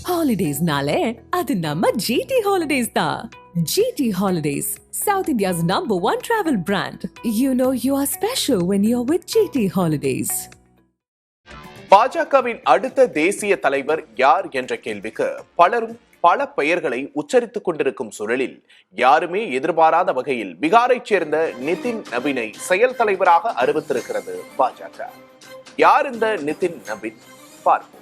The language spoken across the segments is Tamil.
ஹாலிடேஸ்னாலே அது நம்ம ஜிடி ஹாலிடேஸ் தான். GT holidays, South India's #1 travel brand. You know you are special when you're with GT Holidays. பாஜகவின் அடுத்த தேசிய தலைவர் யார் என்ற கேள்விக்கு பலரும் பல பெயர்களை உச்சரித்துக் கொண்டிருக்கும் சூழலில் யாருமே எதிர்பாராத வகையில் பீகாரைச் சேர்ந்த நிதின் நபீனை செயல் தலைவராக அறிவித்திருக்கிறது பாஜக. யார் இந்த நிதின் நபீன்? பார்ப்போம்.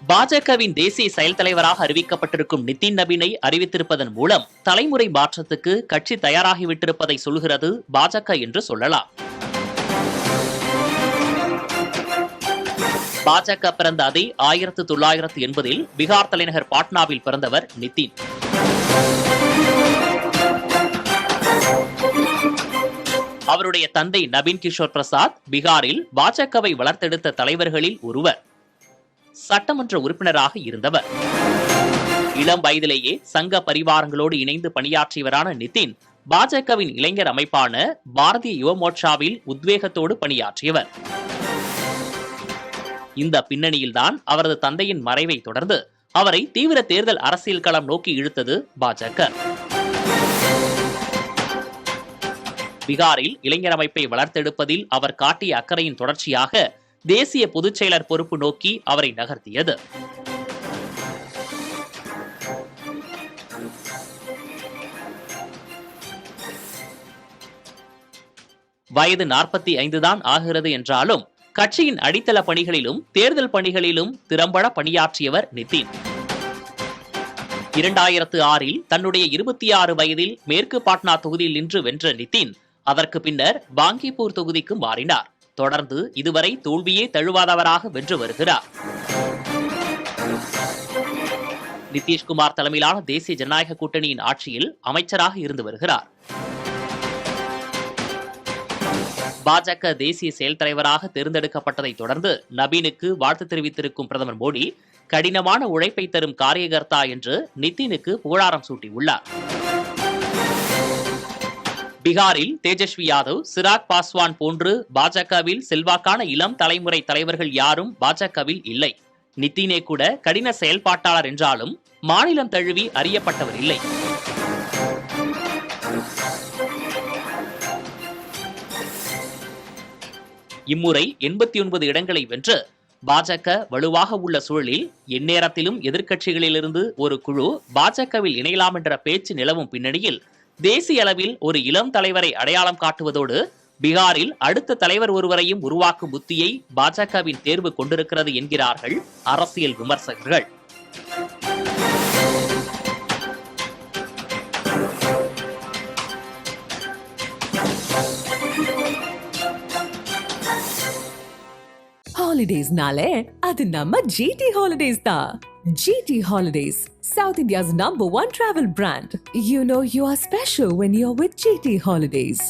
பாஜகவின் தேசிய செயல் தலைவராக அறிவிக்கப்பட்டிருக்கும் நிதின் நபீனை அறிவித்திருப்பதன் மூலம் தலைமுறை மாற்றத்துக்கு கட்சி தயாராகிவிட்டிருப்பதை சொல்கிறது பாஜக என்று சொல்லலாம். பாஜக பிறந்த அதே 1980 பீகார் தலைநகர் பாட்னாவில் பிறந்தவர் நிதின். அவருடைய தந்தை நவீன் கிஷோர் பிரசாத் பீகாரில் பாஜகவை வளர்த்தெடுத்த தலைவர்களில் ஒருவர். சட்டமன்ற உறுப்பினராக இருந்தவர். இளம் வயதிலேயே சங்க பரிவாரங்களோடு இணைந்து பணியாற்றியவரான நிதின் பாஜகவின் இளைஞர் அமைப்பான பாரதிய யுவ மோர்ச்சாவில் உத்வேகத்தோடு பணியாற்றியவர். இந்த பின்னணியில்தான் அவரது தந்தையின் மறைவை தொடர்ந்து அவரை தீவிர தேர்தல் அரசியல் களம் நோக்கி இழுத்தது பாஜக. பீகாரில் இளைஞர் அமைப்பை வளர்த்தெடுப்பதில் அவர் காட்டிய அக்கறையின் தொடர்ச்சியாக தேசிய பொதுச் செயலர் பொறுப்பு நோக்கி அவரை நகர்த்தியது. வயது 45 தான் ஆகிறது என்றாலும் கட்சியின் அடித்தள பணிகளிலும் தேர்தல் பணிகளிலும் திறம்பட பணியாற்றியவர் நிதின். 2006 தன்னுடைய 26 வயதில் மேற்கு பாட்னா தொகுதியில் நின்று வென்ற நிதின் அதற்கு பின்னர் பாங்கிப்பூர் தொகுதிக்கு மாறினார். தொடர்ந்து இதுவரை தோல்வியே தழுவாதவராக வென்று வருகிறார். நிதிஷ்குமார் தலைமையிலான தேசிய ஜனநாயக கூட்டணியின் ஆட்சியில் அமைச்சராக இருந்து வருகிறார். பாஜக தேசிய செயல் தலைவராக தேர்ந்தெடுக்கப்பட்டதை தொடர்ந்து நபீனுக்கு வாழ்த்து தெரிவித்திருக்கும் பிரதமர் மோடி கடினமான உழைப்பை தரும் காரியகர்த்தா என்று நிதினுக்கு புகழாரம் சூட்டியுள்ளார். பீகாரில் தேஜஸ்வி யாதவ், சிராக் பாஸ்வான் போன்று பாஜகவில் செல்வாக்கான இளம் தலைமுறை தலைவர்கள் யாரும் பாஜகவில் இல்லை. நிதினே கூட கடின செயல்பாட்டாளர் என்றாலும் மாநிலம் தழுவி அறியப்பட்டவர் இல்லை. இம்முறை 89 இடங்களை வென்று பாஜக வலுவாக உள்ள சூழலில் எந்நேரத்திலும் எதிர்க்கட்சிகளிலிருந்து ஒரு குழு பாஜகவில் இணையலாம் என்ற பேச்சு நிலவும் பின்னணியில் தேசிய அளவில் ஒரு இளம் தலைவரை அடையாளம் காட்டுவதோடு பீகாரில் அடுத்த தலைவர் ஒருவரையும் உருவாக்கும் புத்தியை பாஜகவின் தேர்வு கொண்டிருக்கிறது என்கிறார்கள் அரசியல் விமர்சகர்கள். ஹாலிடேஸ்னாலே அது நம்ம ஜிடி ஹாலிடேஸ் தான். GT Holidays, South India's #1 travel brand. You know you are special when you're with GT Holidays.